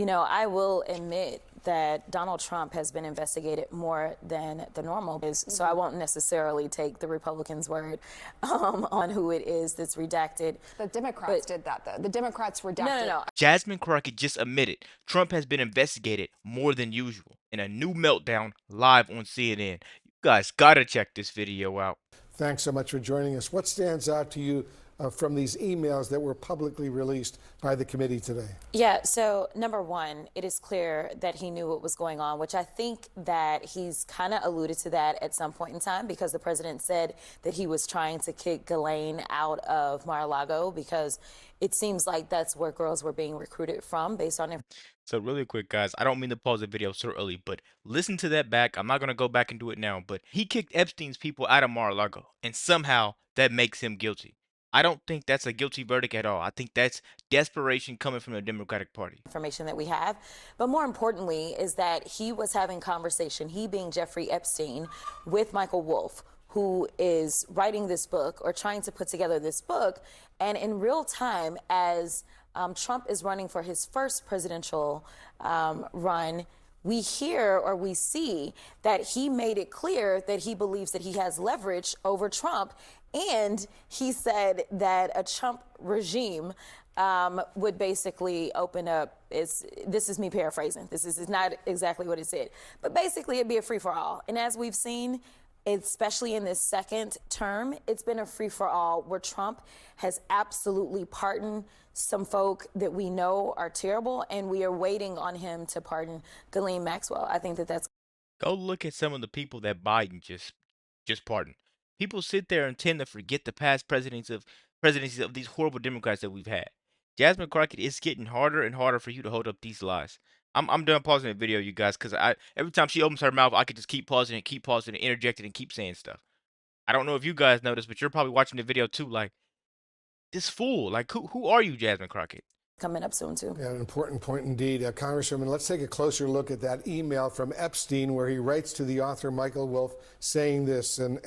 I will admit that Donald Trump has been investigated more than the normal is, so I won't necessarily take the Republicans' word on who it is that's redacted. The Democrats did that, though. The Democrats redacted. No. Jasmine Crockett just admitted Trump has been investigated more than usual in a new meltdown live on CNN. You guys gotta check this video out. Thanks so much for joining us. What stands out to you from these emails that were publicly released by the committee today? Yeah, so number one, it is clear that he knew what was going on, which I think that he's kind of alluded to that at some point in time because the president said that he was trying to kick Ghislaine out of Mar-a-Lago because it seems like that's where girls were being recruited from based on So really quick, guys, I don't mean to pause the video so early, but listen to that back. I'm not going to go back and do it now, but he kicked Epstein's people out of Mar-a-Lago, and somehow that makes him guilty. I don't think that's a guilty verdict at all. I think that's desperation coming from the Democratic Party. information that we have. But more importantly is that he was having conversation, he being Jeffrey Epstein, with Michael Wolff, who is writing this book or trying to put together this book. And in real time, as Trump is running for his first presidential run, we hear or we see that he made it clear that he believes that he has leverage over Trump. And he said that a Trump regime would basically open up, this is me paraphrasing, this is not exactly what he said, but basically it'd be a free-for-all. And as we've seen, especially in this second term, it's been a free-for-all where Trump has absolutely pardoned some folk that we know are terrible, and we are waiting on him to pardon Ghislaine Maxwell. I think that that's... Go look at some of the people that Biden just pardoned. People sit there and tend to forget the past presidencies of these horrible Democrats that we've had. Jasmine Crockett, it's getting harder and harder for you to hold up these lies. I'm done pausing the video, you guys, because every time she opens her mouth, I could just keep pausing and interjecting and keep saying stuff. I don't know if you guys noticed, but you're probably watching the video too, like, this fool. Like, who are you, Jasmine Crockett? Coming up soon, too. Yeah, an important point indeed. Congresswoman, let's take a closer look at that email from Epstein where he writes to the author, Michael Wolff, saying this, and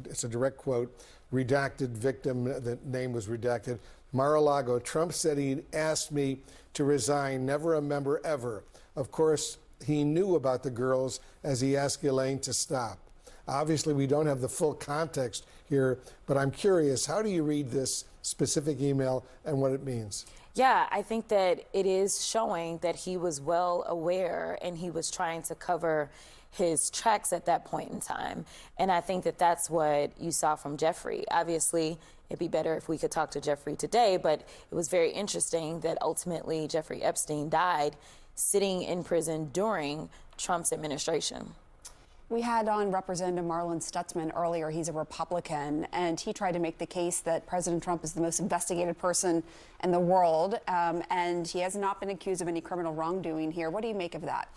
it's a direct quote, redacted victim, the name was redacted. Mar-a-Lago, Trump said he'd asked me to resign, never a member ever. Of course, he knew about the girls as he asked Ghislaine to stop. Obviously, we don't have the full context here, but I'm curious, how do you read this specific email and what it means? Yeah, I think that it is showing that he was well aware and he was trying to cover his tracks at that point in time. And I think that that's what you saw from Jeffrey. Obviously, it'd be better if we could talk to Jeffrey today, but it was very interesting that ultimately Jeffrey Epstein died sitting in prison during Trump's administration. We had on Representative Marlin Stutzman earlier. He's a Republican, and he tried to make the case that President Trump is the most investigated person in the world, and he has not been accused of any criminal wrongdoing here. What do you make of that?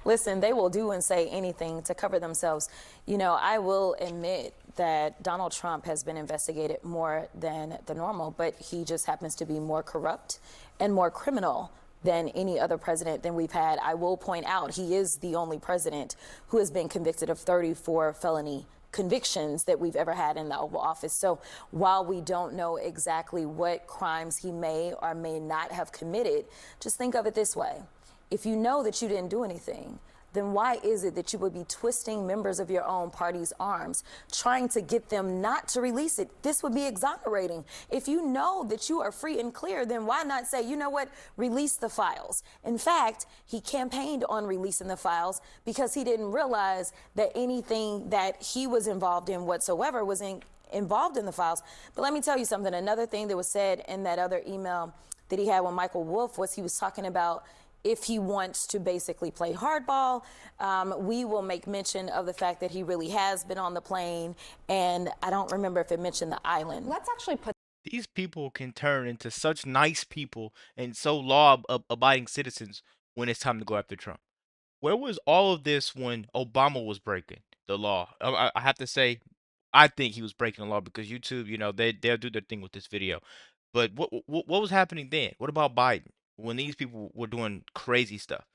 Listen, they will do and say anything to cover themselves. I will admit that Donald Trump has been investigated more than the normal, but he just happens to be more corrupt and more criminal than any other president than we've had. I will point out he is the only president who has been convicted of 34 felony convictions that we've ever had in the Oval Office. So while we don't know exactly what crimes he may or may not have committed, just think of it this way. If you know that you didn't do anything, then why is it that you would be twisting members of your own party's arms, trying to get them not to release it? This would be exonerating. If you know that you are free and clear, then why not say, you know what, release the files? In fact, he campaigned on releasing the files because he didn't realize that anything that he was involved in whatsoever was involved in the files. But let me tell you something. Another thing that was said in that other email that he had with Michael Wolff was he was talking about if he wants to basically play hardball, we will make mention of the fact that he really has been on the plane. And I don't remember if it mentioned the island. Let's actually put... These people can turn into such nice people and so law-abiding citizens when it's time to go after Trump. Where was all of this when Obama was breaking the law? I have to say, I think he was breaking the law because YouTube, they'll do their thing with this video. But what was happening then? What about Biden? When these people were doing crazy stuff.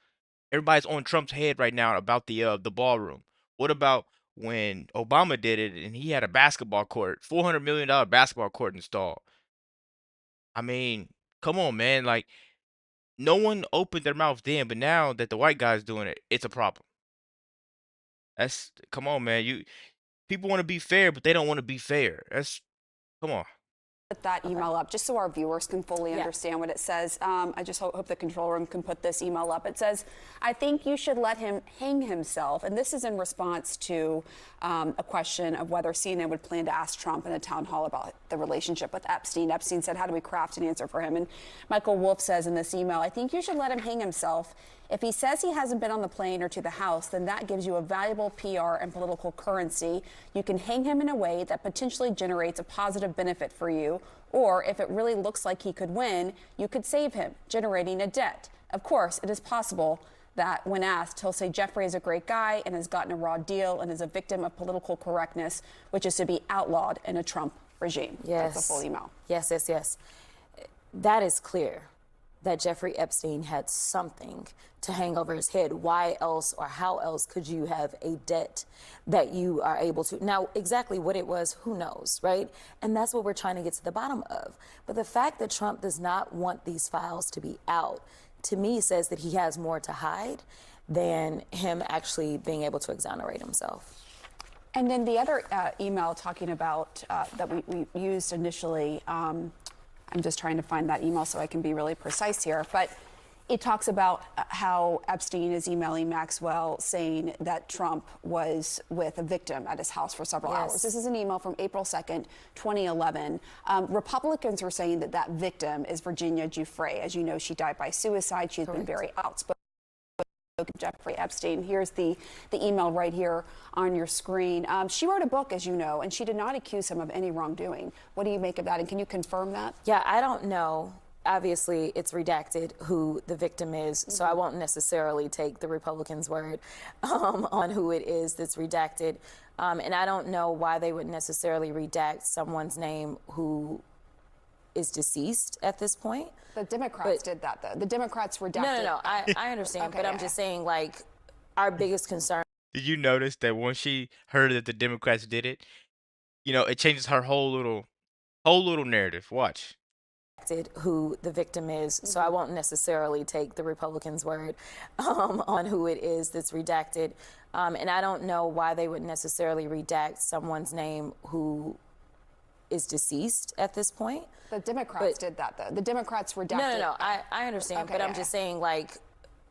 Everybody's on Trump's head right now about the ballroom. What about when Obama did it and he had a basketball court, $400 million basketball court installed? I mean, come on, man. Like, No one opened their mouth then, but now that the white guy's doing it, it's a problem. That's come on, man. People want to be fair, but they don't want to be fair. That's come on. Put that email up just so our viewers can fully Yeah. understand what it says. I just hope the control room can put this email up. It says, I think you should let him hang himself. And this is in response to a question of whether CNN would plan to ask Trump in a town hall about the relationship with Epstein. Epstein said, how do we craft an answer for him? And Michael Wolff says in this email, I think you should let him hang himself. If he says he hasn't been on the plane or to the House, then that gives you a valuable PR and political currency. You can hang him in a way that potentially generates a positive benefit for you. Or if it really looks like he could win, you could save him, generating a debt. Of course, it is possible that when asked, he'll say Jeffrey is a great guy and has gotten a raw deal and is a victim of political correctness, which is to be outlawed in a Trump regime. Yes. That's a full email. Yes, yes, yes. That is clear that Jeffrey Epstein had something to hang over his head. Why else or how else could you have a debt that you are able to? Now, exactly what it was, who knows, right? And that's what we're trying to get to the bottom of. But the fact that Trump does not want these files to be out, to me, says that he has more to hide than him actually being able to exonerate himself. And then the other email talking about that we used initially, I'm just trying to find that email so I can be really precise here, but it talks about how Epstein is emailing Maxwell saying that Trump was with a victim at his house for several hours. This is an email from April 2nd, 2011. Republicans are saying that that victim is Virginia Giuffre. As you know, she died by suicide. She's been very outspoken. Jeffrey Epstein. Here's the email right here on your screen. She wrote a book, as you know, and she did not accuse him of any wrongdoing. What do you make of that? And can you confirm that? Yeah, I don't know. Obviously, it's redacted who the victim is, so I won't necessarily take the Republicans' word on who it is that's redacted. And I don't know why they would necessarily redact someone's name who is deceased at this point. The Democrats did that, though. The Democrats redacted. No. I understand, Okay, but I'm just saying, like, our biggest concern. Did you notice that when she heard that the Democrats did it, it changes her whole little narrative. Watch. Who the victim is, so I won't necessarily take the Republicans' word on who it is that's redacted. And I don't know why they would necessarily redact someone's name who is deceased at this point. The Democrats did that, though. The Democrats redacted. No. I understand, Okay, but I'm just saying, like,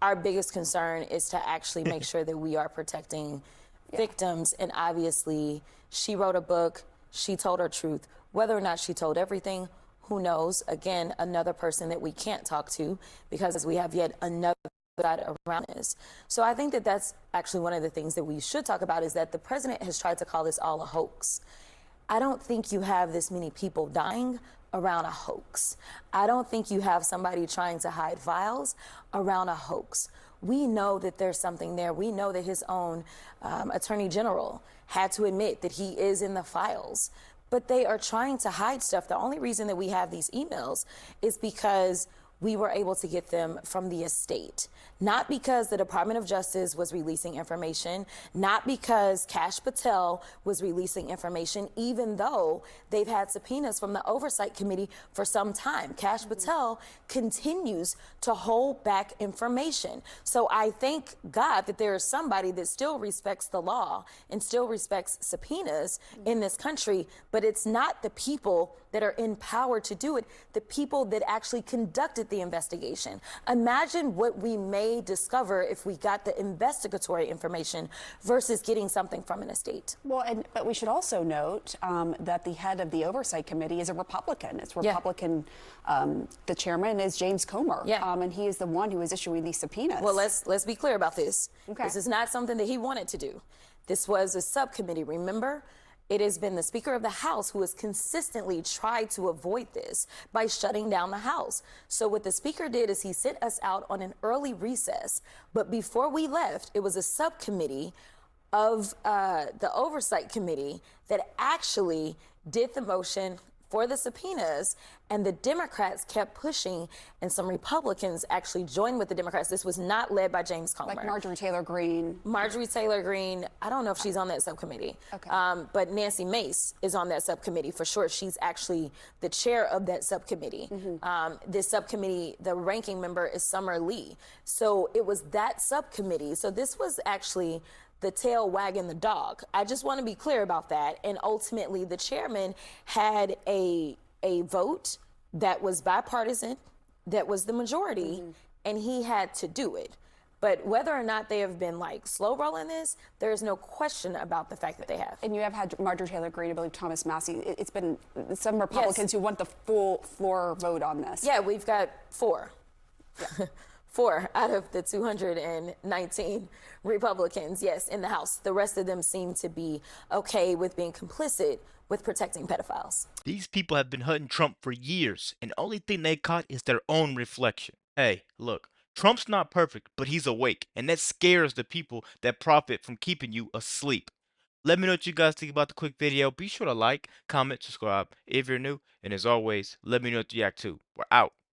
our biggest concern is to actually make sure that we are protecting victims. And obviously, she wrote a book. She told her truth. Whether or not she told everything, who knows? Again, another person that we can't talk to because we have yet another side around this. So I think that that's actually one of the things that we should talk about, is that the president has tried to call this all a hoax. I don't think you have this many people dying around a hoax. I don't think you have somebody trying to hide files around a hoax. We know that there's something there. We know that his own attorney general had to admit that he is in the files. But they are trying to hide stuff. The only reason that we have these emails is because we were able to get them from the estate. Not because the Department of Justice was releasing information, not because Kash Patel was releasing information, even though they've had subpoenas from the Oversight Committee for some time. Kash Patel continues to hold back information. So I thank God that there is somebody that still respects the law and still respects subpoenas in this country, but it's not the people that are empowered to do it, the people that actually conducted the investigation. Imagine what we may discover if we got the investigatory information versus getting something from an estate. Well, but we should also note that the head of the Oversight Committee is a Republican. It's Republican. The chairman is James Comer, and he is the one who is issuing these subpoenas. Well, let's be clear about this. Okay. This is not something that he wanted to do. This was a subcommittee, remember? It has been the Speaker of the House who has consistently tried to avoid this by shutting down the House. So what the Speaker did is he sent us out on an early recess. But before we left, it was a subcommittee of the Oversight Committee that actually did the motion for the subpoenas, and the Democrats kept pushing, and some Republicans actually joined with the Democrats. This was not led by James Comer. Like Marjorie Taylor Greene. Marjorie Taylor Greene, I don't know if she's on that subcommittee. Okay. But Nancy Mace is on that subcommittee for sure. She's actually the chair of that subcommittee. This subcommittee, the ranking member is Summer Lee. So it was that subcommittee. So this was actually the tail wagging the dog. I just want to be clear about that. And ultimately, the chairman had a vote that was bipartisan, that was the majority, and he had to do it. But whether or not they have been like slow rolling this, there is no question about the fact that they have. And you have had Marjorie Taylor Greene, I believe Thomas Massey. It's been some Republicans who want the full floor vote on this. Yeah, we've got 4. 4 out of the 219 Republicans, yes, in the House. The rest of them seem to be okay with being complicit with protecting pedophiles. These people have been hunting Trump for years, and the only thing they caught is their own reflection. Hey, look, Trump's not perfect, but he's awake, and that scares the people that profit from keeping you asleep. Let me know what you guys think about the quick video. Be sure to like, comment, subscribe if you're new, and as always, let me know what you react to. We're out.